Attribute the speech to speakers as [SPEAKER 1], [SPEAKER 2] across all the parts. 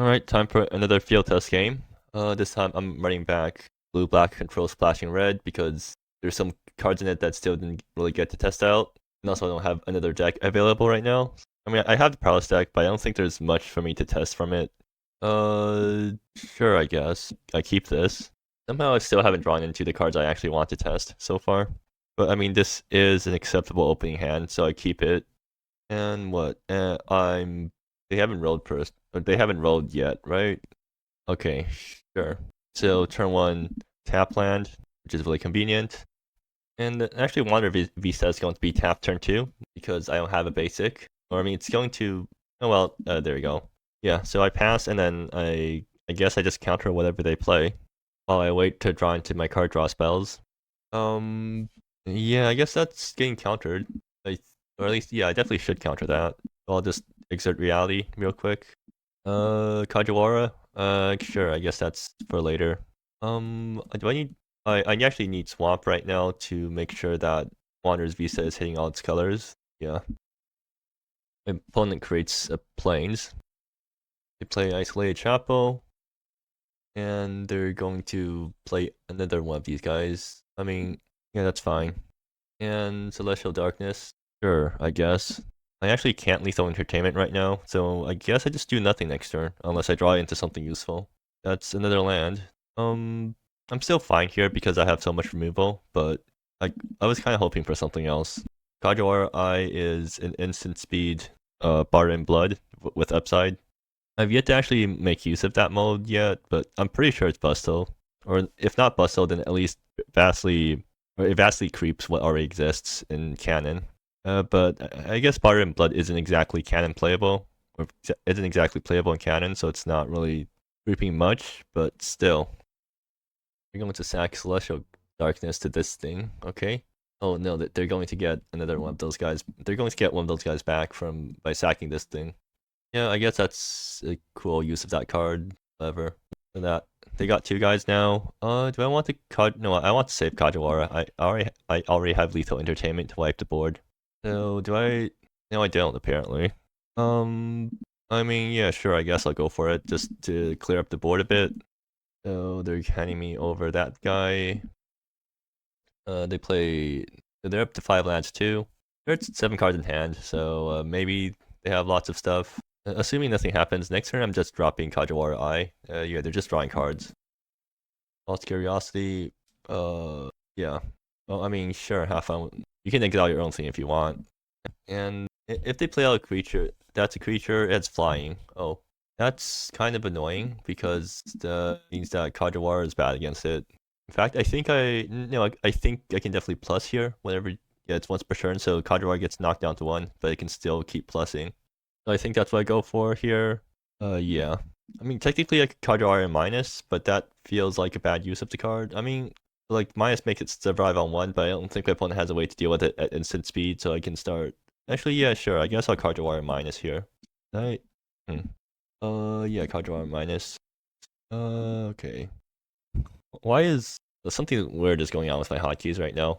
[SPEAKER 1] Alright, time for another field test game. This time I'm running back blue-black control splashing red because there's some cards in it that still didn't really get to test out. And also I don't have another deck available right now. I mean, I have the Paralysis deck, but I don't think there's much for me to test from it. Sure, I guess. I keep this. Somehow I still haven't drawn into the cards I actually want to test so far. But I mean, this is an acceptable opening hand, so I keep it. And what? They haven't rolled first. They haven't rolled yet, right? Okay, sure. So turn one, tap land, which is really convenient. And actually, Wander Vista is going to be tap turn two because I don't have a basic. Or I mean, it's going to. Oh well, there you go. Yeah. So I pass, and then I guess I just counter whatever they play while I wait to draw into my card draw spells. Um. Yeah, I guess that's getting countered. Or at least, yeah, I definitely should counter that. I'll just exert reality real quick. Kajiwara? Sure, I guess that's for later. Do I need... I actually need Swamp right now to make sure that Wander's Vista is hitting all its colors. Yeah. My opponent creates a Plains. They play Isolated Chapo. And they're going to play another one of these guys. I mean, yeah, that's fine. And Celestial Darkness. Sure, I guess. I actually can't Lethal Entertainment right now, so I guess I just do nothing next turn, unless I draw into something useful. That's another land. I'm still fine here because I have so much removal, but I was kind of hoping for something else. Kajiwara Eye is an instant speed Bar in Blood with upside. I've yet to actually make use of that mode yet, but I'm pretty sure it's Bustle. Or if not Bustle, then at least it vastly creeps what already exists in canon. But I guess Fire and Blood isn't exactly canon playable, or isn't exactly playable in canon, so it's not really creeping much, but still. We're going to sack Celestial Darkness to this thing, okay? Oh no, they're going to get another one of those guys. They're going to get one of those guys back by sacking this thing. Yeah, I guess that's a cool use of that card. Whatever. So that they got two guys now. Do I want to No, I want to save Kajiwara. I already have Lethal Entertainment to wipe the board. So do I? No, I don't apparently. I mean, yeah, sure. I guess I'll go for it just to clear up the board a bit. So they're handing me over that guy. They play. They're up to 5 lands too. There's 7 cards in hand, so maybe they have lots of stuff. Assuming nothing happens, next turn I'm just dropping Kajiwara Eye. Yeah, they're just drawing cards. Lost Curiosity. Yeah. Well, I mean, sure, have fun. You can exile your own thing if you want. And if they play out a creature, that's a creature, it's flying. Oh, that's kind of annoying because that means that Kajiwara is bad against it. In fact, I think I think I can definitely plus here whenever. Yeah, it's once per turn, so Kajiwara gets knocked down to 1, but it can still keep plussing. So I think that's what I go for here. Yeah. I mean, technically I could Kajiwara in minus, but that feels like a bad use of the card. I mean, like, minus makes it survive on 1, but I don't think my opponent has a way to deal with it at instant speed, so I can start... Actually, yeah, sure, I guess I'll Kajiwara minus here. Right? Yeah, Kajiwara minus. Okay. Why is... Something weird is going on with my hotkeys right now.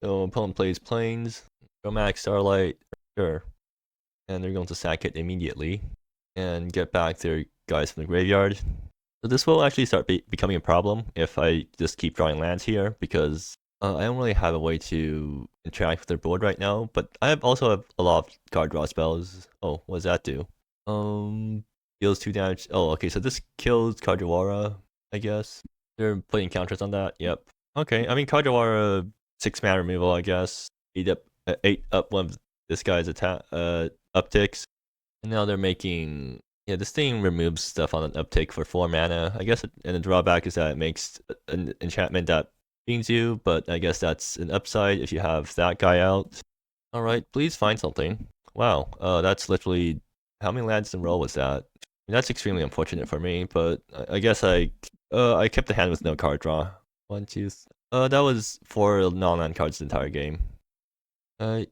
[SPEAKER 1] So, opponent plays Plains, Chromatic Starlight, sure. And they're going to sack it immediately and get back their guys from the graveyard. So this will actually start becoming a problem if I just keep drawing lands here, because I don't really have a way to interact with their board right now, but I also have a lot of card draw spells. Oh, what does that do? Deals 2 damage. Oh, okay, so this kills Kajiwara, I guess. They're putting counters on that, yep. Okay, I mean, Kajiwara, 6 mana removal, I guess. 8 up one of this guy's attack upticks. And now they're making... Yeah, this thing removes stuff on an uptick for 4 mana. I guess, and the drawback is that it makes an enchantment that beans you, but I guess that's an upside if you have that guy out. Alright, please find something. Wow, that's literally... How many lands in a row was that? I mean, that's extremely unfortunate for me, but I guess I kept the hand with no card draw. 1, 2... that was 4 non-land cards the entire game.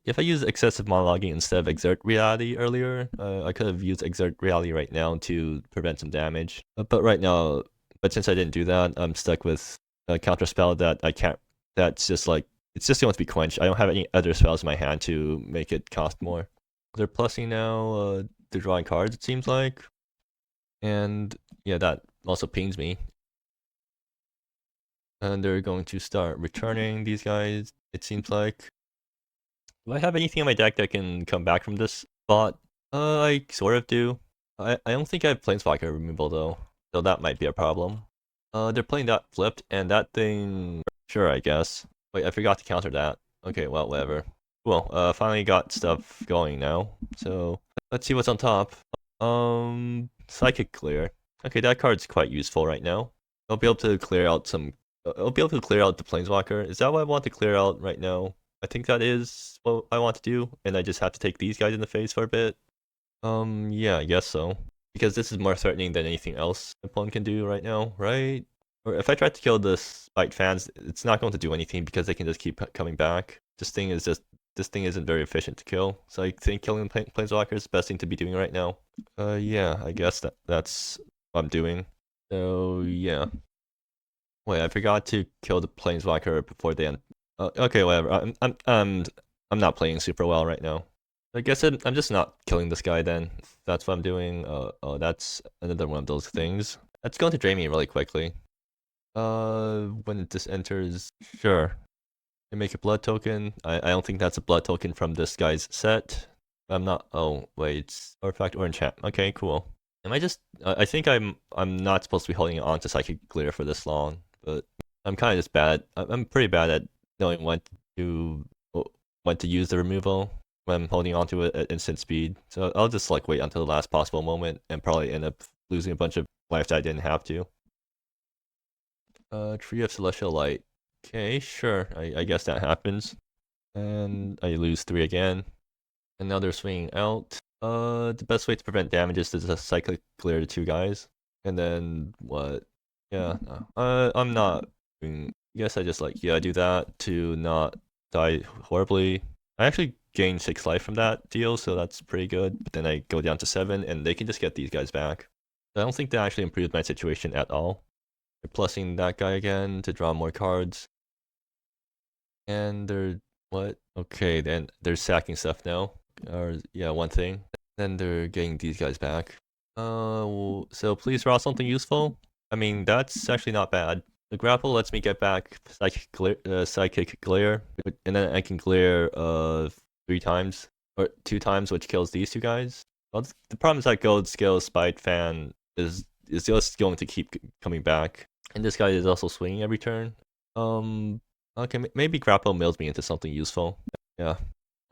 [SPEAKER 1] If I use excessive monologuing instead of exert reality earlier, I could have used exert reality right now to prevent some damage. But since I didn't do that, I'm stuck with a counter spell that I can't. That's just like it's just going to be quenched. I don't have any other spells in my hand to make it cost more. They're plussing now. They're drawing cards. It seems like. And yeah, that also pings me. And they're going to start returning these guys, it seems like. Do I have anything in my deck that can come back from this spot? I sort of do. I don't think I have Planeswalker removal though, so that might be a problem. They're playing that flipped, and that thing... Sure, I guess. Wait, I forgot to counter that. Okay, well, whatever. Cool, finally got stuff going now. So, let's see what's on top. Psychic Clear. Okay, that card's quite useful right now. I'll be able to clear out some... I'll be able to clear out the Planeswalker. Is that what I want to clear out right now? I think that is what I want to do, and I just have to take these guys in the face for a bit. Yeah, I guess so. Because this is more threatening than anything else my opponent can do right now, right? Or if I try to kill the Spite fans, it's not going to do anything because they can just keep coming back. This thing isn't very efficient to kill. So I think killing the Planeswalker is the best thing to be doing right now. Yeah, I guess that's what I'm doing. So yeah. Wait, I forgot to kill the Planeswalker before they end. Okay, whatever. I'm not playing super well right now. I guess I'm just not killing this guy then. That's what I'm doing. Oh, that's another one of those things. That's going to drain me really quickly. When this enters, sure. I make a blood token. I don't think that's a blood token from this guy's set. I'm not. Oh wait, it's artifact or enchant. Okay, cool. Am I just? I think I'm not supposed to be holding on to Psychic Clear for this long, but I'm kind of just bad. I'm pretty bad at knowing when to use the removal when I'm holding onto it at instant speed. So I'll just like wait until the last possible moment and probably end up losing a bunch of life that I didn't have to. Tree of Celestial Light. Okay, sure. I guess that happens. And I lose 3 again. And now they're swinging out. The best way to prevent damage is to just cyclic clear the 2 guys. And then what? Yeah, I'm not doing... I guess I just like, yeah, do that to not die horribly. I actually gained 6 life from that deal, so that's pretty good. But then I go down to 7, and they can just get these guys back. I don't think that actually improved my situation at all. They're plussing that guy again to draw more cards. And they're... what? Okay, then they're sacking stuff now. Or, yeah, one thing. Then they're getting these guys back. So please draw something useful. I mean, that's actually not bad. The grapple lets me get back Psychic Glare, and then I can glare 3 times, or 2 times, which kills these 2 guys. Well, the problem is that Gold Skill Spite Fan is just going to keep coming back. And this guy is also swinging every turn. Okay, maybe grapple mills me into something useful. Yeah.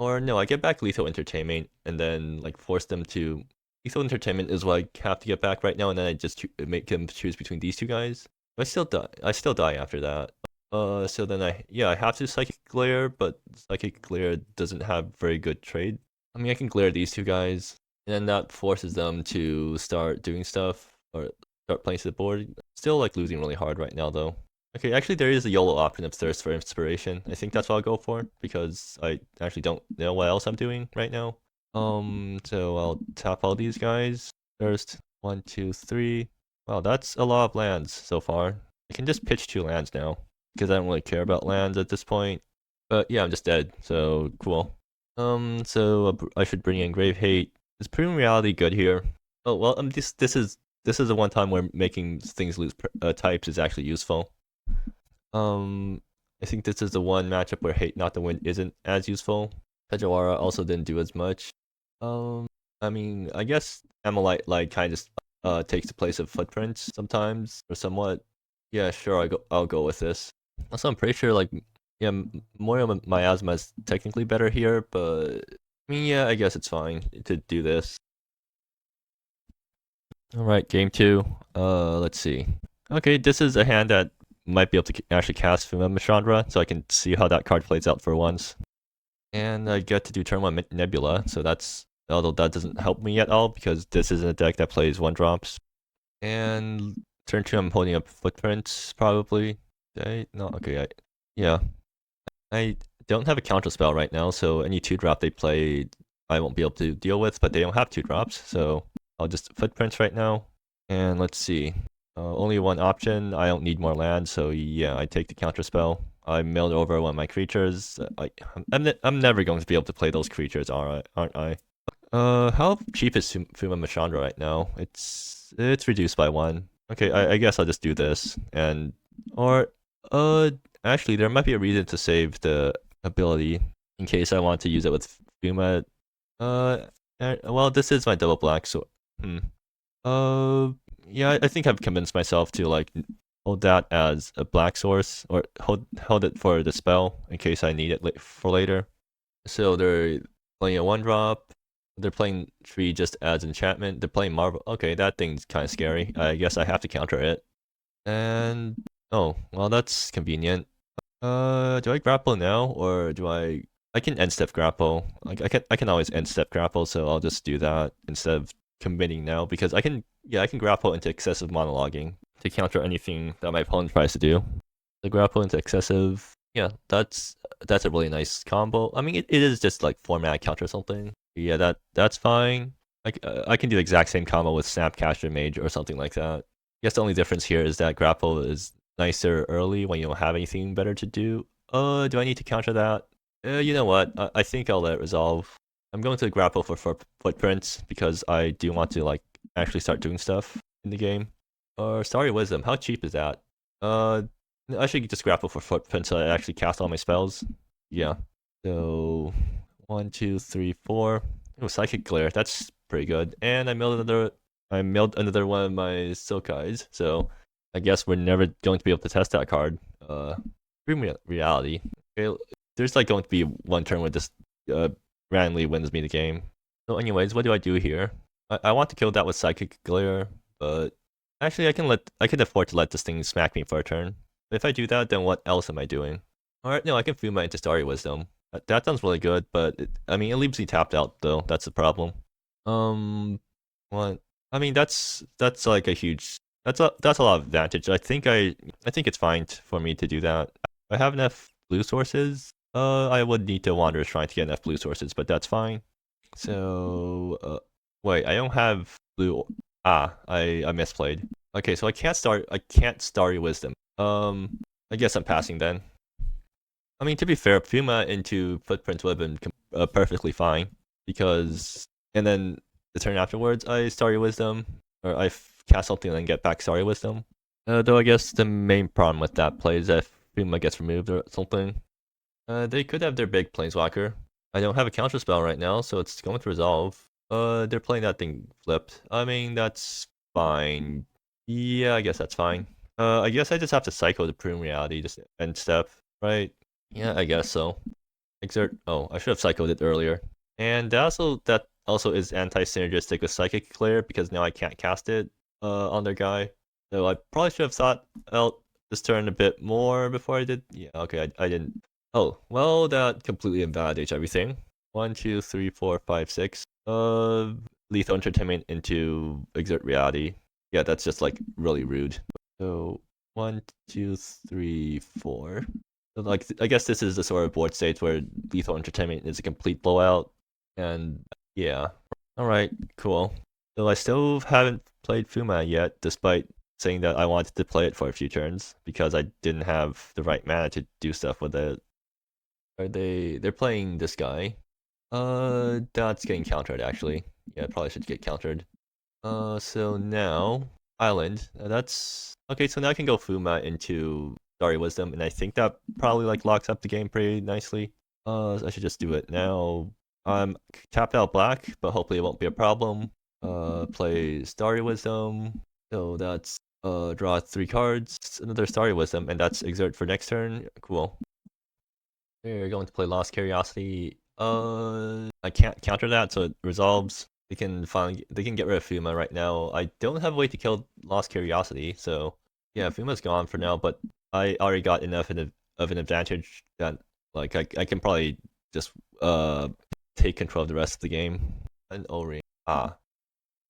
[SPEAKER 1] Or no, I get back Lethal Entertainment, and then like force them to... Lethal Entertainment is what I have to get back right now, and then I just make them choose between these 2 guys. I still die after that. So then I have to Psychic Glare, but Psychic Glare doesn't have very good trade. I mean, I can glare these 2 guys, and then that forces them to start doing stuff, or start playing to the board. Still like losing really hard right now though. Okay, actually there is a YOLO option of Thirst for Inspiration. I think that's what I'll go for, because I actually don't know what else I'm doing right now. So I'll tap all these guys. Thirst, 1, 2, 3. Wow, that's a lot of lands so far. I can just pitch 2 lands now, because I don't really care about lands at this point. But yeah, I'm just dead, so cool. So I should bring in Grave Hate. Is Proving Reality good here? Oh, well, this is the one time where making things lose types is actually useful. I think this is the one matchup where Hate Not the Wind isn't as useful. Pejawara also didn't do as much. I mean, I guess Amalite like kind of takes the place of Footprints sometimes, or somewhat. Yeah, sure, I'll go with this. Also, I'm pretty sure like, yeah, Morio Miasma is technically better here, but I mean, yeah, I guess it's fine to do this. Alright, game 2. Let's see. Okay, this is a hand that might be able to actually cast Fuma Chandra, so I can see how that card plays out for once. And I get to do turn 1 Nebula, so that's... although that doesn't help me at all, because this isn't a deck that plays 1-drops. And turn 2, I'm holding up Footprints, probably. No, okay, yeah. I don't have a counter spell right now, so any 2-drop they play, I won't be able to deal with, but they don't have 2-drops, so I'll just Footprints right now. And let's see. Only 1 option. I don't need more land, so yeah, I take the counter spell. I milled over one of my creatures. I'm never going to be able to play those creatures, aren't I? How cheap is Fuma Machandra right now? It's reduced by 1. Okay, I guess I'll just do this. And or actually there might be a reason to save the ability in case I want to use it with Fuma. Well, this is my double black, so uh yeah, I think I've convinced myself to like hold that as a black source or hold it for the spell in case I need it for later. So they're playing a 1-drop. They're playing tree just as enchantment. They're playing marble. Okay, that thing's kind of scary. I guess I have to counter it. And oh, well, that's convenient. Do I grapple now or do I? I can end step grapple. Like I can always end step grapple, so I'll just do that instead of committing now because I can grapple into excessive monologuing to counter anything that my opponent tries to do. The grapple into excessive. Yeah, that's a really nice combo. I mean, it is just like 4-mana counter or something. Yeah, that's fine. I can do the exact same combo with Snapcaster Mage or something like that. I guess the only difference here is that grapple is nicer early when you don't have anything better to do. Do I need to counter that? You know what? I think I'll let it resolve. I'm going to grapple for footprints because I do want to like actually start doing stuff in the game. Or Starry Wisdom. How cheap is that? I should just grapple for footprints so I actually cast all my spells. Yeah. So 1, 2, 3, 4. Oh, Psychic Glare. That's pretty good. And I milled another one of my Silkeyes. So I guess we're never going to be able to test that card. Dream Reality. Okay, there's like going to be one turn where this randomly wins me the game. So anyways, what do I do here? I want to kill that with Psychic Glare, but actually I can afford to let this thing smack me for a turn. If I do that, then what else am I doing? Alright, no, I can Fuma into Starry Wisdom. That sounds really good, but I mean, it leaves me tapped out though. That's the problem. What? I mean, that's like a huge. That's a lot of advantage. I think it's fine for me to do that. I have enough blue sources. I would need to wander trying to get enough blue sources, but that's fine. So, wait, I don't have blue. I misplayed. Okay, so I can't Starry Wisdom. I guess I'm passing then. I mean, to be fair, Fuma into Footprints would have been perfectly fine because, and then the turn afterwards, I Starry Wisdom, or I cast something and then get back Starry Wisdom. Though I guess the main problem with that play is that Fuma gets removed or something. They could have their big Planeswalker. I don't have a counter spell right now, so it's going to resolve. They're playing that thing flipped. I mean, that's fine. Yeah, I guess that's fine. I guess I just have to cycle the Prune Reality just end step, right? Yeah, I guess so. Exert. Oh, I should have cycled it earlier. And that also is anti-synergistic with Psychic Glare because now I can't cast it on their guy. So I probably should have thought out this turn a bit more before I did. Yeah, okay, I didn't. Oh, well, that completely invalidates everything. 1, 2, 3, 4, 5, 6. Lethal Entertainment into Exert Reality. Yeah, that's just like really rude. So 1, 2, 3, 4. So, like, I guess this is the sort of board state where Lethal Entertainment is a complete blowout. And yeah. Alright, cool. So I still haven't played Fuma yet, despite saying that I wanted to play it for a few turns, because I didn't have the right mana to do stuff with it. They're playing this guy. That's getting countered actually. Yeah, probably should get countered. So now Island. That's okay. So now I can go Fuma into Starry Wisdom, and I think that probably like locks up the game pretty nicely. I should just do it now. I'm tapped out black, but hopefully it won't be a problem. Play Starry Wisdom. So that's draw 3 cards, another Starry Wisdom, and that's Exert for next turn. Cool. We're going to play Lost Curiosity. I can't counter that, so it resolves. They can get rid of Fuma right now. I don't have a way to kill Lost Curiosity, so yeah, Fuma's gone for now. But I already got enough of an advantage that like I can probably just take control of the rest of the game. And O-Ring.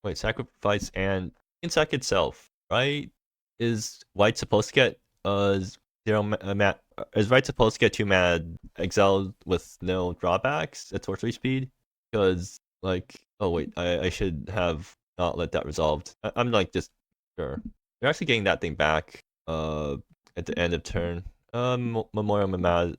[SPEAKER 1] Wait, sacrifice and Insect itself, right? Is White supposed to get 0 mat? Is White supposed to get 2 mana exiled with no drawbacks at sorcery speed? Because like, oh wait, I should have not let that resolved. I'm like just sure. You're actually getting that thing back at the end of turn. Memorial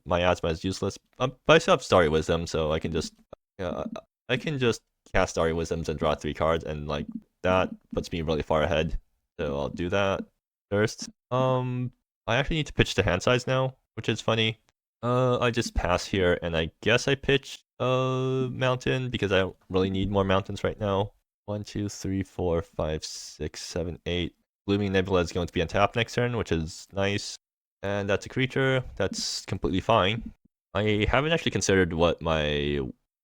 [SPEAKER 1] Miasma is useless. But I still have Starry Wisdom, so I can just yeah, I can just cast Starry Wisdoms and draw 3 cards, and like that puts me really far ahead. So I'll do that first. I actually need to pitch the hand size now, which is funny. I just pass here, and I guess I pitch mountain because I don't really need more mountains right now. 1, 2, 3, 4, 5, 6, 7, 8. Blooming Nebula is going to be on tap next turn, which is nice. And that's a creature. That's completely fine. I haven't actually considered what my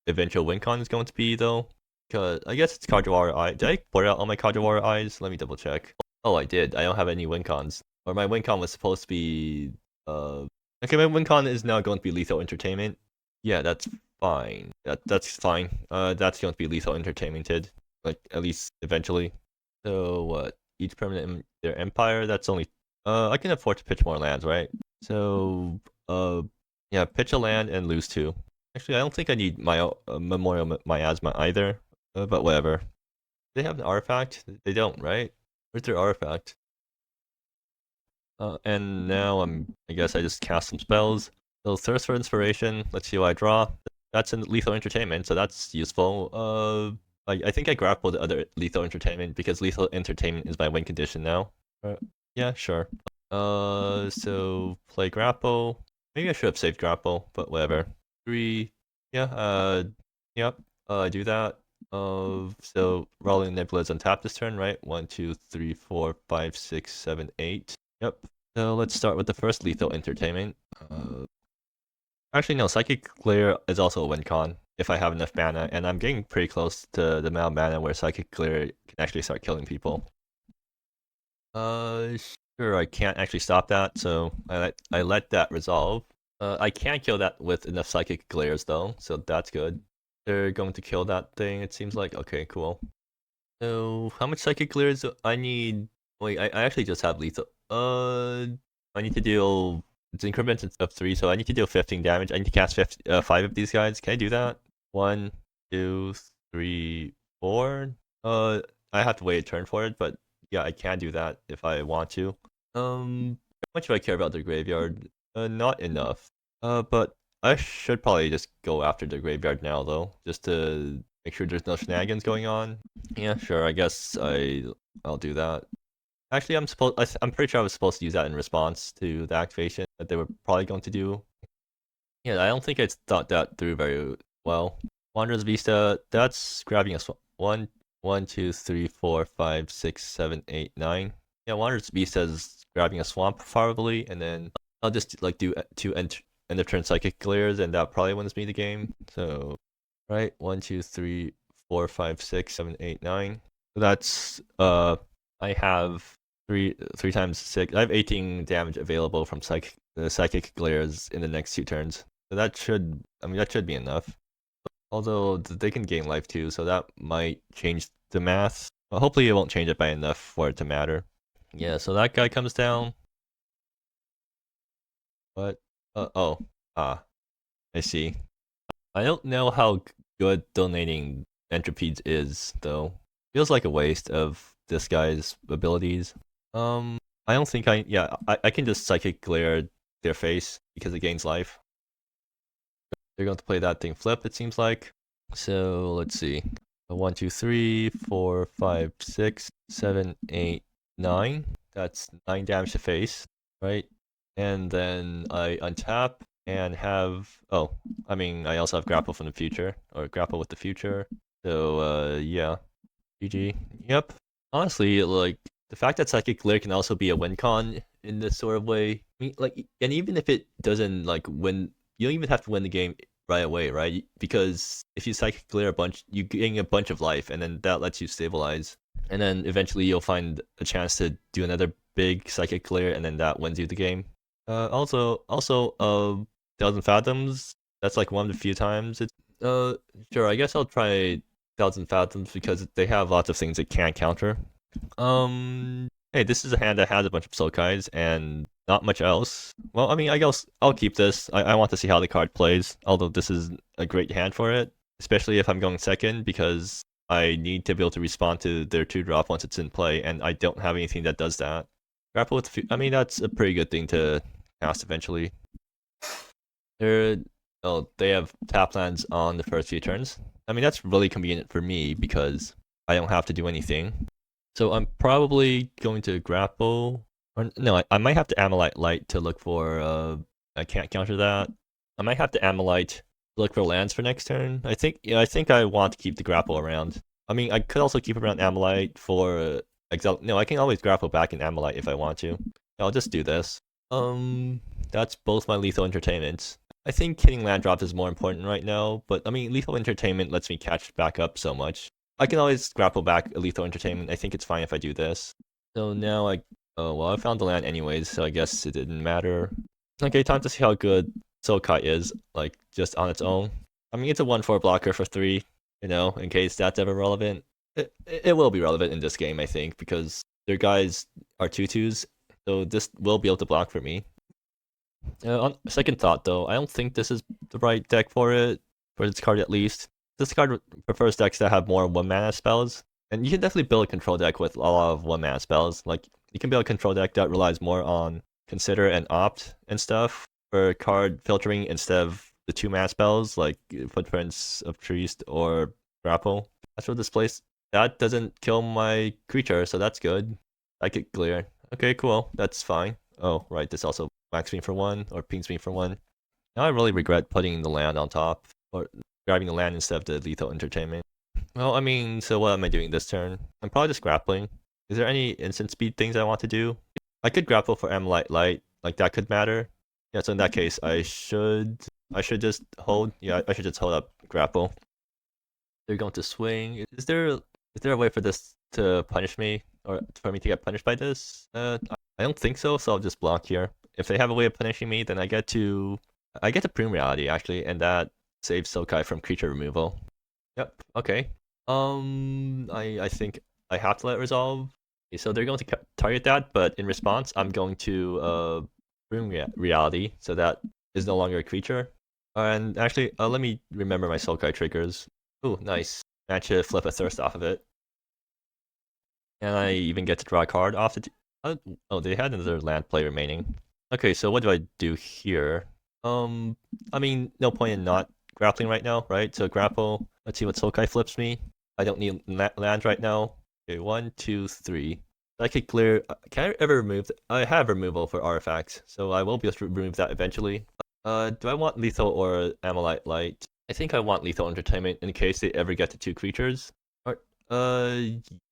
[SPEAKER 1] eventual win con is going to be, though. Because I guess it's Kajawara Eye. Did I put out all my Kajawara Eyes? Let me double check. Oh, I did. I don't have any win cons. Or my win con was supposed to be... Okay, my win con is now going to be Lethal Entertainment. Yeah, that's fine. That's fine. That's going to be Lethal Entertainmented. Like, at least eventually. So, what? Each permanent in their empire? That's only... I can afford to pitch more lands, right? So, yeah, pitch a land and lose 2. Actually, I don't think I need my Memorial Miasma either, but whatever. They have an artifact? They don't, right? Where's their artifact? And now I guess I just cast some spells. So Thirst for Inspiration, let's see what I draw. That's in Lethal Entertainment, so that's useful. I think I grappled the other Lethal Entertainment because Lethal Entertainment is my win condition now. Yeah, sure. So play grapple. Maybe I should have saved grapple, but whatever. 3, yeah, yep, I do that. So Rolling Nebula is on tap this turn, right? 1, 2, 3, 4, 5, 6, 7, 8. Yep. So let's start with the first Lethal Entertainment. Actually, no, Psychic Glare is also a win con if I have enough mana, and I'm getting pretty close to the amount of mana where Psychic Glare can actually start killing people. Sure, I can't actually stop that, so I let that resolve. I can kill that with enough Psychic Glares though, so that's good. They're going to kill that thing, it seems like. Okay, cool. So how much Psychic Glares I need? Wait, I actually just have lethal. I need to deal it's increments of 3, so I need to deal 15 damage. I need to cast 5 of these guys. Can I do that? 1, 2, 3, 4. I have to wait a turn for it, but yeah, I can do that if I want to. How much do I care about the graveyard? Not enough. But I should probably just go after the graveyard now, though, just to make sure there's no shenanigans going on. Yeah, sure. I guess I'll do that. Actually, I'm pretty sure I was supposed to use that in response to the activation that they were probably going to do. Yeah, I don't think I thought that through very well. Wanderer's Vista, that's grabbing a 1, 1, 2, 3, 4, 5, 6, 7, 8, 9. Yeah, Wanderer's Vista is grabbing a swamp probably, and then I'll just like do 2 end of turn Psychic Glares, and that probably wins me the game. So, right, 1, 2, 3, 4, 5, 6, 7, 8, 9. So that's I have 3 times 6. I have 18 damage available from Psychic Glares in the next 2 turns. So that should be enough. Although they can gain life too, so that might change the math. Well, hopefully it won't change it by enough for it to matter. Yeah, so that guy comes down. What? I see. I don't know how good donating entropies is, though. Feels like a waste of this guy's abilities. I don't think I can just Psychic Glare their face because it gains life. They're going to play that thing flip, it seems like. So let's see. 1, 2, 3, 4, 5, 6, 7, 8, 9. That's 9 damage to face, right? And then I untap and have I also have grapple from the future, or grapple with the future. So yeah. GG. Yep. Honestly, like the fact that Psychic Glare can also be a win con in this sort of way. I mean, like, and even if it doesn't like win, you don't even have to win the game right away, right? Because if you Psychic Glare a bunch, you gain a bunch of life, and then that lets you stabilize. And then eventually you'll find a chance to do another big Psychic Glare, and then that wins you the game. Also, 1,000 Fathoms. That's like one of the few times it's. Sure. I guess I'll try 1,000 Fathoms because they have lots of things it can't counter. Hey, this is a hand that has a bunch of Sulkais and not much else. Well, I mean, I guess I'll keep this. I want to see how the card plays, although this is a great hand for it, especially if I'm going second, because I need to be able to respond to their 2-drop once it's in play, and I don't have anything that does that. Grapple with I mean, that's a pretty good thing to cast eventually. They have tap lands on the first few turns. I mean, that's really convenient for me because I don't have to do anything. So I'm probably going to grapple. Or no, I might have to Ammonite Light to look for. I can't counter that. I might have to Ammonite to look for lands for next turn. I think. Yeah, I think I want to keep the grapple around. I mean, I could also keep around Ammonite for exile. No, I can always grapple back in Ammonite if I want to. I'll just do this. That's both my lethal entertainments. I think hitting land drops is more important right now, but I mean, lethal entertainment lets me catch back up so much. I can always grapple back a lethal entertainment. I think it's fine if I do this. So now oh well, I found the land anyways, so I guess it didn't matter. Okay, time to see how good Sulkai is, like just on its own. I mean, it's a 1/4 blocker for 3, you know, in case that's ever relevant. It will be relevant in this game, I think, because their guys are 2/2s, so this will be able to block for me. On second thought, though, I don't think this is the right deck for it, for this card at least. This card prefers decks that have more 1-mana spells, and you can definitely build a control deck with a lot of 1-mana spells. Like, you can build a control deck that relies more on Consider and Opt and stuff for card filtering instead of the 2-mana spells like Footprints of Trees or Grapple. That's what this place. That doesn't kill my creature, so that's good. I could clear. Okay, cool. That's fine. Oh, right. This also whacks me for 1 or pings me for 1. Now I really regret putting the land on top or grabbing the land instead of the lethal entertainment. Well, I mean, so what am I doing this turn? I'm probably just grappling. Is there any instant speed things I want to do? I could grapple for Ammonite Light, like that could matter. Yeah, so in that case, I should just hold. Yeah, I should just hold up grapple. They're going to swing. Is there a way for this to punish me, or for me to get punished by this? I don't think so. So I'll just block here. If they have a way of punishing me, then I get to Prune Reality actually, and that saves Sulkai from creature removal. Yep. Okay. I think I have to let it resolve. Okay, so they're going to target that, but in response, I'm going to Prune Reality, so that is no longer a creature. And actually, let me remember my Sulkai triggers. Ooh, nice. Managed to flip a Thirst off of it. And I even get to draw a card off the... oh, they had another land play remaining. Okay, so what do I do here? I mean, no point in not grappling right now, right? So grapple. Let's see what Sulkai flips me. I don't need land right now. Okay, 1, 2, 3. I could clear... Can I ever remove... I have removal for artifacts, so I will be able to remove that eventually. Do I want lethal or Ammonite Light? I think I want lethal entertainment in case they ever get to 2 creatures. Or,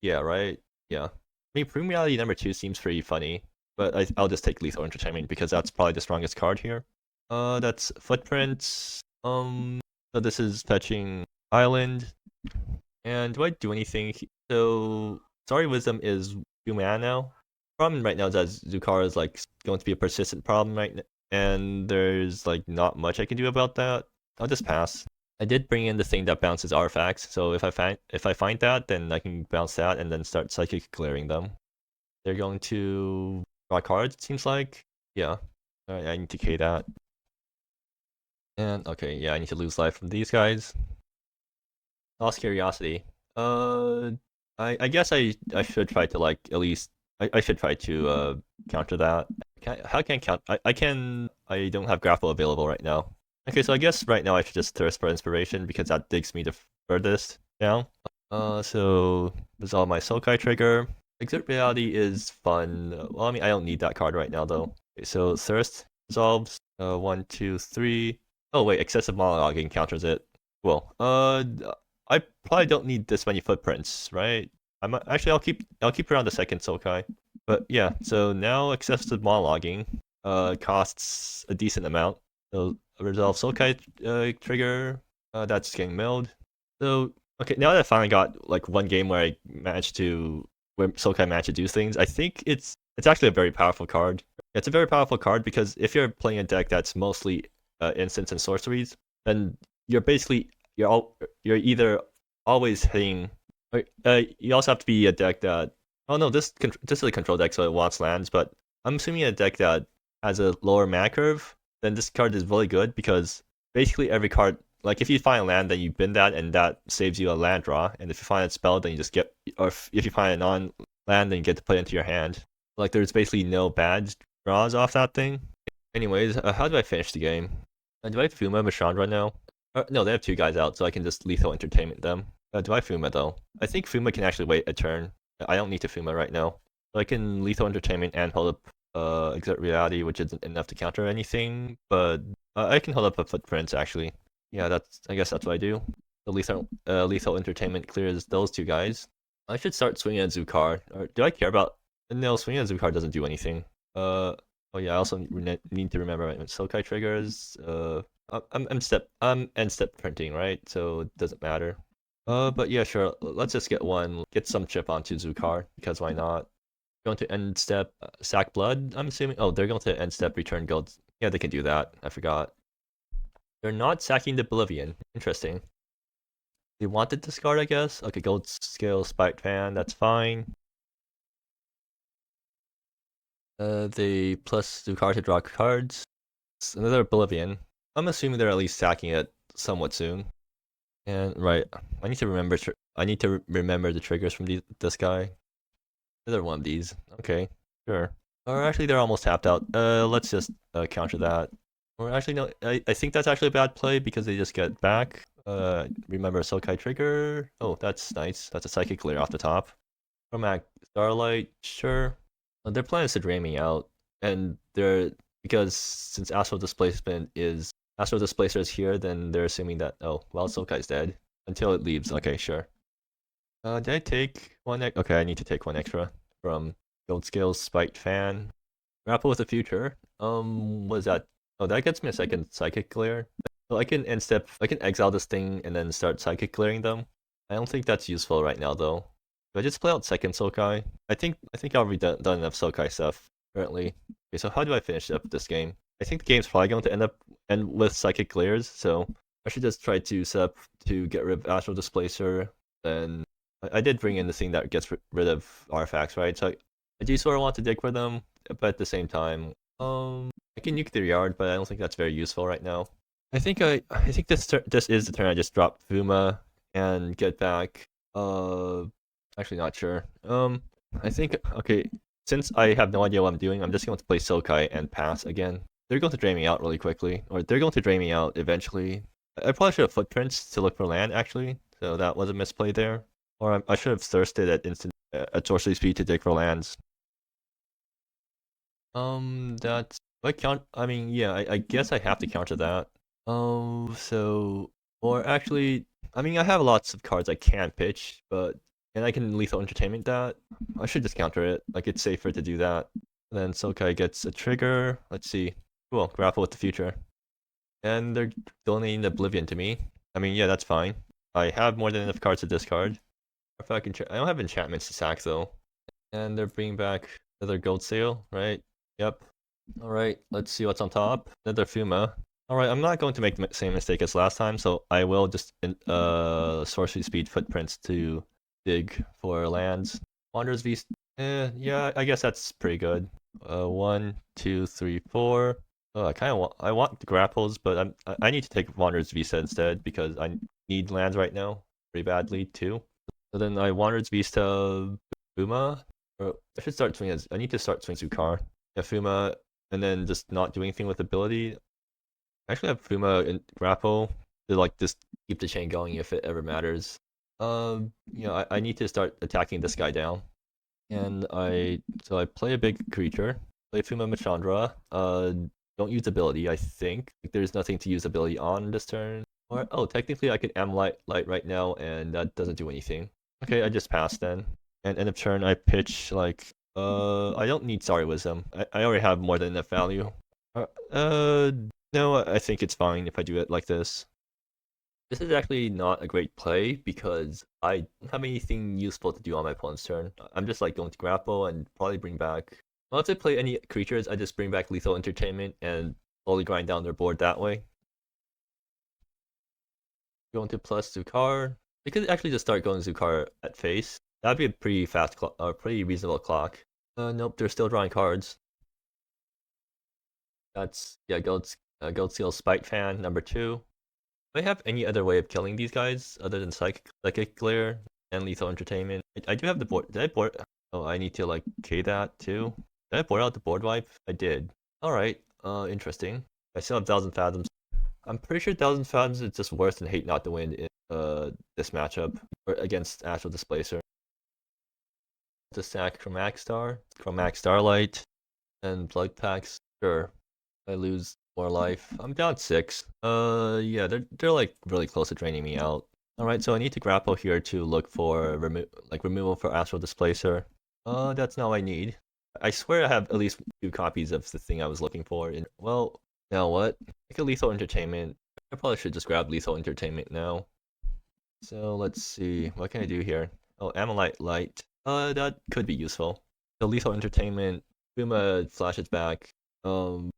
[SPEAKER 1] yeah, right? Yeah. I mean, Prune Reality number 2 seems pretty funny, but I'll just take lethal entertainment because that's probably the strongest card here. That's Footprints. So this is fetching Island. And do I do anything? So, Sorry Wisdom is 2 mana now. Problem right now is that Zukara is like going to be a persistent problem right now, and there's like not much I can do about that. I'll just pass. I did bring in the thing that bounces artifacts, so if I find that, then I can bounce that and then start psychic clearing them. They're going to draw cards, it seems like. Yeah. Alright, I need to K that. And okay, yeah, I need to lose life from these guys. Lost Curiosity. I guess I should try to like at least I should try to counter that. How can I count? I don't have grapple available right now. Okay, so I guess right now I should just thirst for inspiration because that digs me the furthest down. So resolve my Sulkai trigger. Exert Reality is fun. Well, I mean I don't need that card right now though. Okay, so thirst resolves. 1, 2, 3. Oh wait, excessive monologuing counters it. Well, I probably don't need this many footprints, right? Actually I'll keep around the second Sulkai. But yeah, so now excessive monologuing costs a decent amount. So resolve Sulkai trigger, that's getting milled. So okay, now that I finally got like one game where Sulkai managed to do things, I think it's actually a very powerful card. It's a very powerful card because if you're playing a deck that's mostly instants and sorceries, then you're basically you're either always hitting. You also have to be a deck that. Oh no, this is a control deck, so it wants lands. But I'm assuming a deck that has a lower mana curve, then this card is really good because basically every card, like if you find a land, then you bin that, and that saves you a land draw. And if you find a spell, then you just get, or if you find a non-land, then you get to put it into your hand. Like there's basically no bad draws off that thing. Anyways, how do I finish the game? Do I have Fuma Machandra now? No, they have 2 guys out, so I can just lethal entertainment them. Do I Fuma though? I think Fuma can actually wait a turn. I don't need to Fuma right now. So I can lethal entertainment and hold up exert reality, which isn't enough to counter anything, but I can hold up a footprints actually. Yeah, I guess that's what I do. The lethal entertainment clears those 2 guys. I should start swinging at Zukar. Or do I care about? No, swinging at Zukar doesn't do anything. Oh yeah, I also need to remember my Sokai triggers. I'm end step printing, right? So it doesn't matter. But yeah, sure. Let's just get some chip onto Zukar because why not? Going to end step sack blood. I'm assuming. Oh, they're going to end step return gold. Yeah, they can do that. I forgot. They're not sacking the Bolivian. Interesting. They wanted to discard, I guess. Okay, gold scale spiked fan. That's fine. They plus Zukar to draw cards. It's another Bolivian. I'm assuming they're at least sacking it somewhat soon. And right, I need to remember. The triggers from this guy. Another one of these. Okay, sure. Or actually, they're almost tapped out. Let's just counter that. Or actually, no. I think that's actually a bad play because they just get back. Remember Sokai trigger. Oh, that's nice. That's a psychic clear off the top. Chromac Starlight. Sure. Their plan is to drain me out, and because since Astral Displacer is here, then they're assuming that Sokai's dead until it leaves. Okay, sure. Did I take one? Okay, I need to take one extra from Gold Scales Spiked Fan. Grapple with the Future. What is that? Oh, that gets me a second Psychic Clear. So I can exile this thing and then start Psychic Clearing them. I don't think that's useful right now though. Do I just play out second Sokai? I think I've already done enough Sokai stuff currently. Okay, so how do I finish up this game? I think the game's probably going to end with Psychic Clears, so I should just try to set up to get rid of Astral Displacer. Then I did bring in the thing that gets rid of artifacts, right? So I do sort of want to dig for them, but at the same time, I can nuke their yard, but I don't think that's very useful right now. I think this is the turn I just drop Fuma and get back. Actually not sure. I think okay. Since I have no idea what I'm doing, I'm just going to play Sokai and pass again. They're going to drain me out really quickly, or they're going to drain me out eventually. I probably should have footprints to look for land actually, so that was a misplay there. Or I should have thirsted at sorcery speed to dig for lands. That's I count. I mean, yeah, I guess I have to counter that. Or actually, I mean, I have lots of cards I can pitch, and I can lethal entertainment that. I should just counter it. Like it's safer to do that. And then Sokai gets a trigger. Let's see. Cool. Grapple with the Future. And they're donating Oblivion to me. I mean, yeah, that's fine. I have more than enough cards to discard. If I don't have enchantments to sack though. And they're bringing back another gold seal, right? Yep. Alright, let's see what's on top. Another Fuma. Alright, I'm not going to make the same mistake as last time, so I will just sorcery speed footprints to dig for lands. Wanderer's Beast. Yeah, I guess that's pretty good. 1, 2, 3, 4. Oh, I want the grapples, but I need to take Wanderer's Vista instead because I need lands right now pretty badly too. So then I Wanderer's Vista Fuma. Or I should start swinging. I need to start swinging Zukar. Yeah, Fuma, and then just not do anything with ability. I actually have Fuma and grapple to like just keep the chain going if it ever matters. I need to start attacking this guy down. And I play a big creature, play Fuma Machandra. Don't use ability, I think. There's nothing to use ability on this turn. Or technically I can light right now and that doesn't do anything. Okay, I just passed then. And end of turn I pitch like I don't need Sorry Wisdom. I already have more than enough value. No, I think it's fine if I do it like this. This is actually not a great play because I don't have anything useful to do on my opponent's turn. I'm just like going to grapple and probably bring back. Well, if I play any creatures, I just bring back Lethal Entertainment and slowly grind down their board that way. Going to plus Zukar. They could actually just start going Zukar at face. That'd be a pretty fast pretty reasonable clock. Nope, they're still drawing cards. That's Gold Seal Spike Fan number 2. Do I have any other way of killing these guys other than Psychic Glare and Lethal Entertainment? I do have the board. Did I board? Oh, I need to like K that too. Did I board out the board wipe? I did. All right. Interesting. I still have 1,000 Fathoms. I'm pretty sure Thousand Fathoms is just worse than Hate Not to Win in this matchup or against Astral Displacer. To sack Chromatic Starlight, and Blood Packs. Sure, I lose more life. I'm down 6. Yeah, they're like really close to draining me out. All right, so I need to grapple here to look for removal for Astral Displacer. That's not what I need. I swear I have at least 2 copies of the thing I was looking for. Well, now what? Like a Lethal Entertainment. I probably should just grab Lethal Entertainment now. So let's see, what can I do here? Oh, Ammonite Light. That could be useful. So Lethal Entertainment, Fuma flashes back. Fuma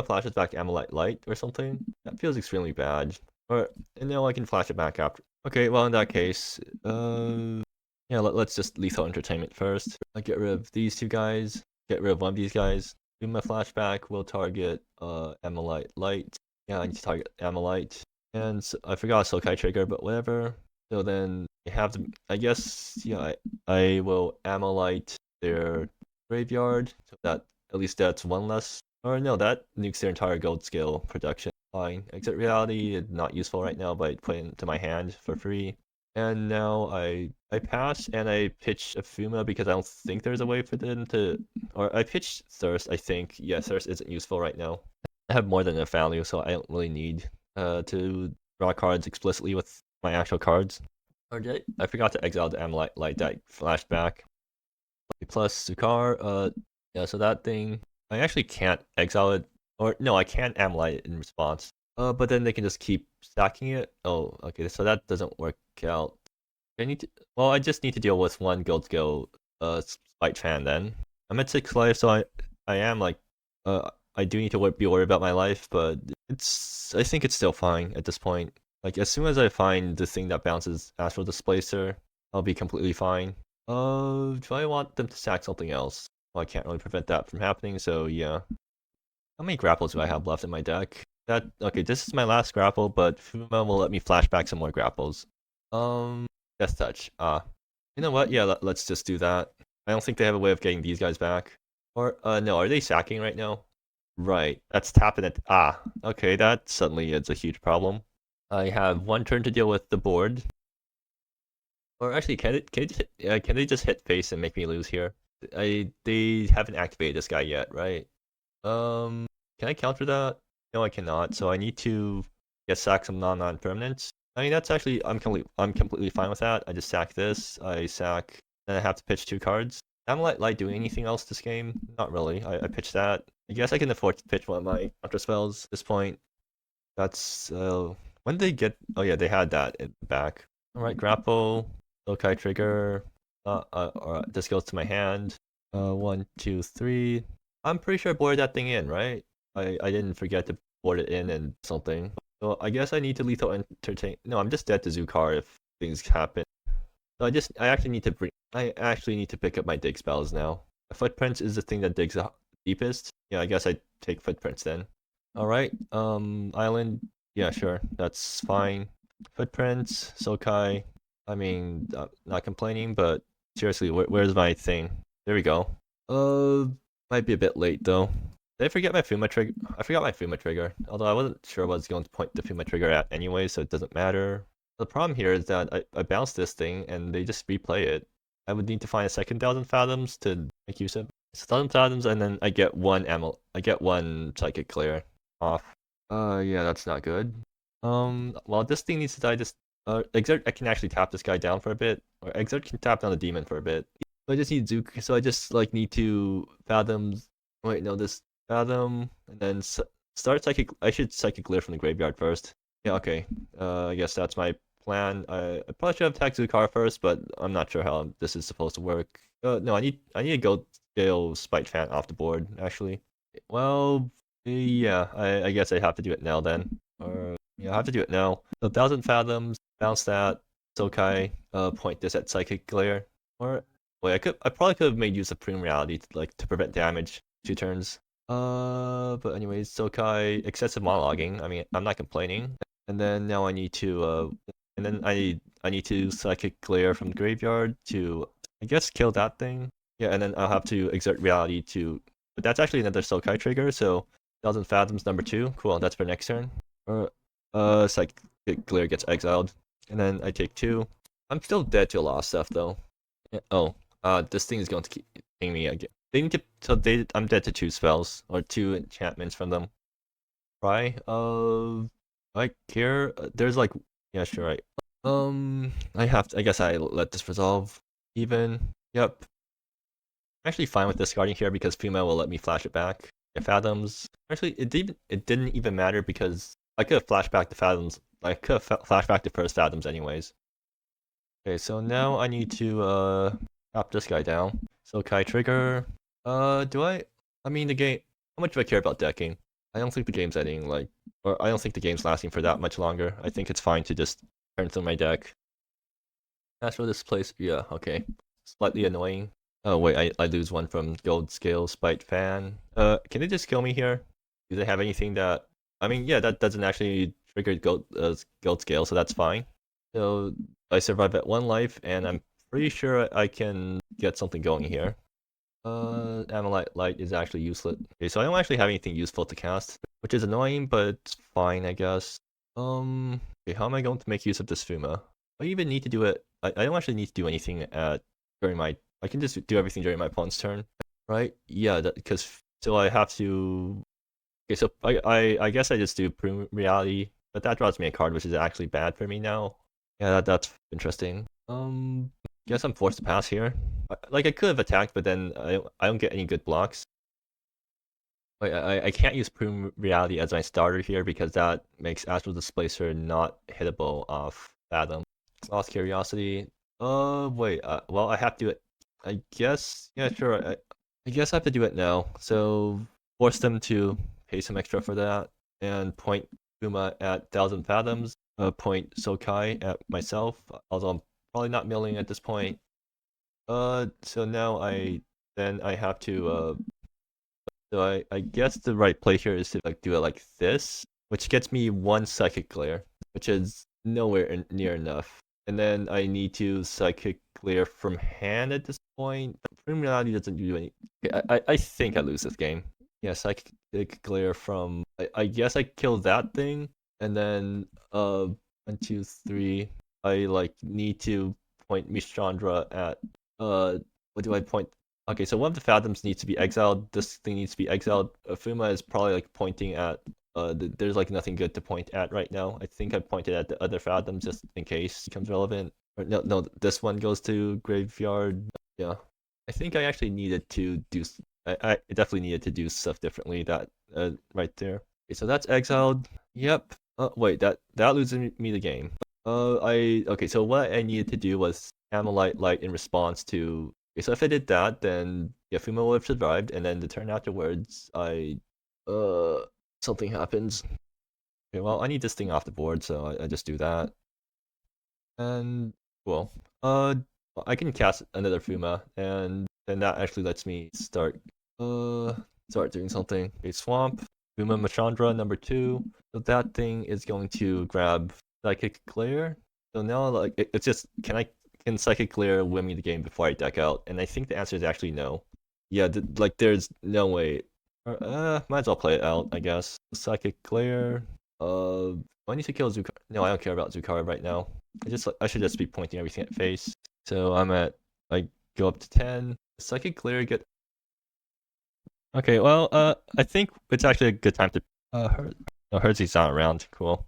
[SPEAKER 1] flashes back Ammonite Light or something. That feels extremely bad. And now I can flash it back after. Okay, well in that case, yeah, let's just Lethal Entertainment first. I'll get rid of these 2 guys. Get rid of one of these guys. Fuma flashback will target Ammonite Light. Yeah, I need to target Ammonite. And so, I forgot Sokai trigger, but whatever. So then you have to, I guess, yeah, I will Ammonite their graveyard, so that at least that's 1 less. Or no, that nukes their entire gold skill production. Fine. Exit Reality is not useful right now, but I put it into my hand for free. And now I pass and I pitch a Fuma because I don't think there's a way for them to, or I pitched Thirst, I think. Yeah, Thirst isn't useful right now. I have more than enough value, so I don't really need to draw cards explicitly with my actual cards. Okay, I forgot to exile the Ammonite Light that flashed back. Plus Sukar, yeah, so that thing, I actually can't exile it, or no, I can Ammonite it in response. But then they can just keep stacking it. Oh, okay, so that doesn't work out. I just need to deal with 1 gold skill, Spite Fan then. I'm at 6 life, so I am like, I do need to be worried about my life, but I think it's still fine at this point. Like, as soon as I find the thing that bounces Astral Displacer, I'll be completely fine. Do I want them to sack something else? Well, I can't really prevent that from happening, so yeah. How many grapples do I have left in my deck? Okay, this is my last grapple, but Fuma will let me flash back some more grapples. Death Touch. You know what? Yeah, let's just do that. I don't think they have a way of getting these guys back. Or, no, are they sacking right now? Right, that's tapping it. Okay, that suddenly is a huge problem. I have 1 turn to deal with the board. Or actually, can they just hit face and make me lose here? They haven't activated this guy yet, right? Can I counter that? No, I cannot. So I need to sack some non-permanents. I mean, that's actually I'm completely fine with that. I just sack this. I sack. Then I have to pitch 2 cards. I'm like doing anything else this game? Not really. I pitched that. I guess I can afford to pitch 1 of my counter spells at this point. That's when did they get? Oh yeah, they had that in the back. All right, grapple, Sokai trigger. This goes to my hand. 1, 2, 3. I'm pretty sure I boarded that thing in, right? I didn't forget to board it in and something. So I guess I need to Lethal Entertain. No, I'm just dead to Zukar if things happen. So I actually need to pick up my dig spells now. Footprints is the thing that digs the deepest. Yeah, I guess I take Footprints then. Alright, Island, yeah, sure, that's fine. Footprints, Sokai, I mean, not complaining, but seriously, where's my thing? There we go. Might be a bit late though. Did I forget my Fuma trigger? I forgot my Fuma trigger, although I wasn't sure what I was going to point the Fuma trigger at anyway, so it doesn't matter. The problem here is that I bounced this thing and they just replay it. I would need to find a second 1,000 Fathoms to make use of. It's 1,000 Fathoms and then I get 1 Psychic Clear off. Yeah, that's not good. Well, this thing needs to die. Exert, I can actually tap this guy down for a bit, or Exert can tap down the demon for a bit. So I just need Zook. So I just like need to Fathoms. Wait, no, this Fathom, and then start Psychic. I should Psychic Clear from the graveyard first. Yeah, okay. I guess that's my plan. I probably should have attacked Zukar first, but I'm not sure how this is supposed to work. No, I need to go scale Spite Fan off the board actually. Well. Yeah, I guess I have to do it now then. Or yeah, I have to do it now. So 1,000 Fathoms, bounce that, Sokai, point this at Psychic Glare. Or wait, I probably could have made use of Prime Reality to prevent damage 2 turns. But anyways, Sokai, excessive monologuing. I mean, I'm not complaining. And then now I need to I need to Psychic Glare from the graveyard to I guess kill that thing. Yeah, and then I'll have to exert reality to. But that's actually another Sokai trigger, so 1,000 Fathoms number 2. Cool, that's for next turn. Psychic Glare gets exiled, and then I take 2. I'm still dead to a lot of stuff though. Oh, this thing is going to keep ping me again. They need to, so I'm dead to 2 spells or 2 enchantments from them. Try. I care. There's like, yeah, sure. I guess I let this resolve. Even. Yep. I'm actually fine with discarding here because Fuma will let me flash it back. Yeah, Fathoms. Actually, it didn't even matter because I could have flashed back the Fathoms. I could have flashed back the first Fathoms anyways. Okay, so now I need to chop this guy down. So Kai trigger. Do I? I mean, the game. How much do I care about decking? I don't think the game's ending or I don't think the game's lasting for that much longer. I think it's fine to just turn through my deck. As for this place, yeah, okay. Slightly annoying. Oh wait, I lose one from Gold Scale Spite Fan. Can they just kill me here? Do they have anything that? I mean, yeah, that doesn't actually trigger Gold Scale, so that's fine. So I survive at 1 life, and I'm pretty sure I can get something going here. Ammonite Light is actually useless. Okay, so I don't actually have anything useful to cast, which is annoying, but it's fine, I guess. Okay, how am I going to make use of this Fuma? I even need to do it. I don't actually need to do anything during my. I can just do everything during my opponent's turn, right? Yeah, because so I have to. Okay, so I guess I just do Prune Reality, but that draws me a card, which is actually bad for me now. Yeah, that's interesting. Guess I'm forced to pass here. Like I could have attacked, but then I don't get any good blocks. Like I can't use Prune Reality as my starter here because that makes Astral Displacer not hittable off Fathom. Lost Curiosity. Wait. Well, I have to do it. I guess. Yeah, sure. I guess I have to do it now. So force them to pay some extra for that and point Kuma at 1,000 Fathoms. Point Sokai at myself. Although I'm probably not milling at this point. So now I have to so I guess the right play here is to like do it like this, which gets me 1 Psychic Glare, which is nowhere near enough. And then I need to Psychic Glare from hand at this point. Prime Reality doesn't do any. I think I lose this game. Yeah, Psychic Glare from. I guess I kill that thing, and then 1, 2, 3. I like need to point Mishchandra at what do I point? Okay, so one of the Fathoms needs to be exiled. This thing needs to be exiled. Fuma is probably like pointing at. There's like nothing good to point at right now. I think I pointed at the other Fathom just in case it becomes relevant. Or no, this one goes to graveyard. Yeah, I think I actually needed to do. I definitely needed to do stuff differently. That right there. Okay, so that's exiled. Yep. Wait, that loses me the game. Okay. So what I needed to do was Ammonite Light in response to. Okay, so if I did that, then Yafuma would have survived, and then the turn afterwards, something happens. Okay, well, I need this thing off the board, so I just do that. And, well, I can cast another Fuma, and then that actually lets me start doing something. Okay, Swamp, Fuma Machandra, number 2. So that thing is going to grab Psychic Glare. So now, like, it's just, can Psychic Glare win me the game before I deck out? And I think the answer is actually no. Yeah, like there's no way. Might as well play it out, I guess. Psychic Glare. Do I need to kill Zukar? No, I don't care about Zukar right now. I should just be pointing everything at face. So I go up to 10. Psychic Glare get. Okay, well, I think it's actually a good time to. Hersey's not around. Cool.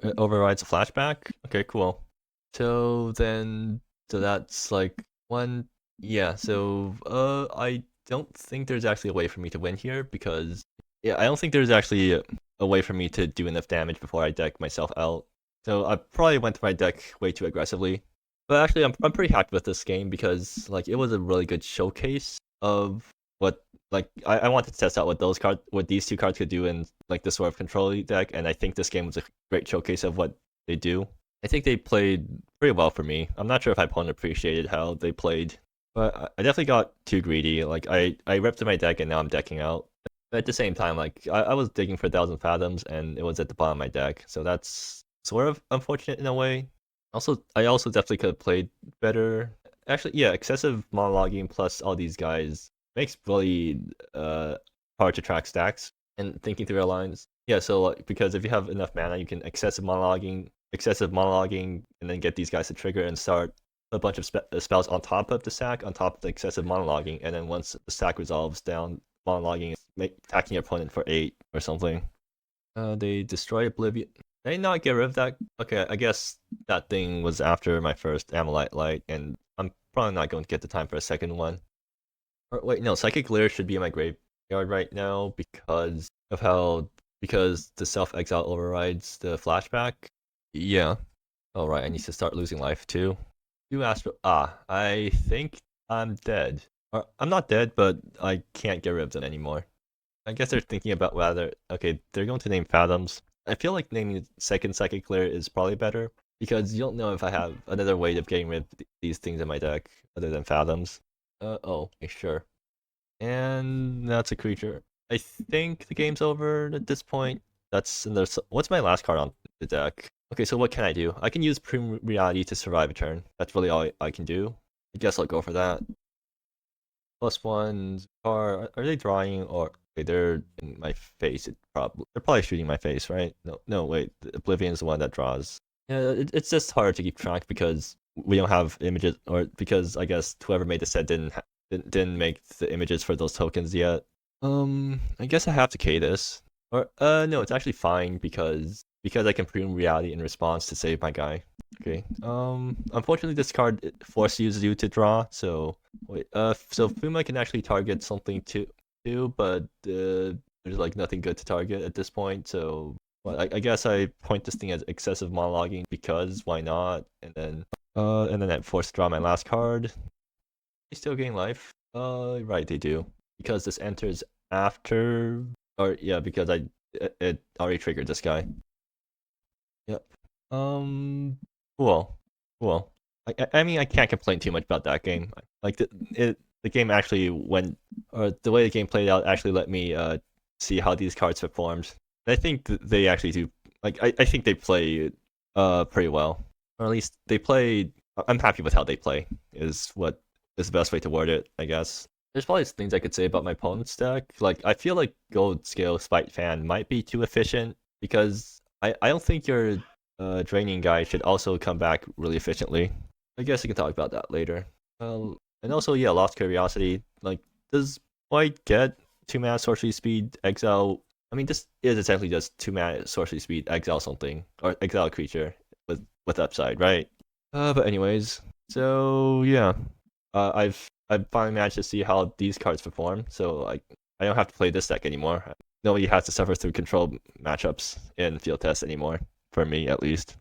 [SPEAKER 1] It overrides a flashback. Okay, cool. So that's like 1. Yeah, so I don't think there's actually a way for me to win here because I don't think there's actually a way for me to do enough damage before I deck myself out. So I probably went to my deck way too aggressively. But actually I'm pretty happy with this game because like it was a really good showcase of what like I wanted to test out what these 2 cards could do in like this sort of control deck, and I think this game was a great showcase of what they do. I think they played pretty well for me. I'm not sure if my opponent appreciated how they played, but I definitely got too greedy. Like I ripped my deck and now I'm decking out. But at the same time, like I was digging for 1,000 Fathoms and it was at the bottom of my deck, so that's sort of unfortunate in a way. I also definitely could have played better. Actually, yeah, excessive monologuing plus all these guys makes really hard to track stacks and thinking through our lines. Yeah, so like, because if you have enough mana, you can excessive monologuing, and then get these guys to trigger and start a bunch of spells on top of the stack, on top of the excessive monologuing, and then once the stack resolves down, monologuing, attacking your opponent for 8 or something. They destroy Oblivion. Did they not get rid of that? Okay, I guess that thing was after my first Amylite Light, and I'm probably not going to get the time for a second one. Or wait, no, Psychic Lyre should be in my graveyard right now because the self-exile overrides the flashback. Yeah. Oh right, I need to start losing life too. I think I'm dead. Or, I'm not dead, but I can't get rid of them anymore. I guess they're thinking about whether, okay, they're going to name Phantoms. I feel like naming second Psychic Lyre is probably better, because you don't know if I have another way of getting rid of these things in my deck other than Phantoms. Oh, okay, sure. And that's a creature. I think the game's over at this point. What's my last card on the deck? Okay, so what can I do? I can use Prim Reality to survive a turn. That's really all I can do. I guess I'll go for that. +1 are they drawing, or okay, they're in my face? They're probably shooting my face, right? No, wait. Oblivion is the one that draws. Yeah, it's just hard to keep track because we don't have images, or because I guess whoever made the set didn't make the images for those tokens yet. I guess I have to K this. Or no, it's actually fine because I can Prim Reality in response to save my guy. Okay. Unfortunately, this card forces you to draw. So wait. So Fuma can actually target something too, but there's like nothing good to target at this point. So well, I guess I point this thing as excessive monologuing because why not? And then I force draw my last card. They still gain life. Right, they do, because this enters after, or yeah, because it already triggered this guy. Yep. Cool. Cool. I mean, I can't complain too much about that game. Like the game actually went, or the way the game played out actually let me see how these cards performed. I think they actually do. Like I think they play pretty well, or at least they play. I'm happy with how they play. Is what is the best way to word it, I guess. There's probably things I could say about my opponent's deck. Like I feel like Gold Scale Spite Fan might be too efficient because I don't think your draining guy should also come back really efficiently. I guess we can talk about that later. And also, yeah, Lost Curiosity. Like, does White get 2-mana sorcery speed, exile? I mean, this is essentially just 2-mana sorcery speed, exile something, or exile a creature with upside, right? But anyways, so yeah, I've finally managed to see how these cards perform. So like, I don't have to play this deck anymore. Nobody has to suffer through control matchups in field tests anymore, for me at least.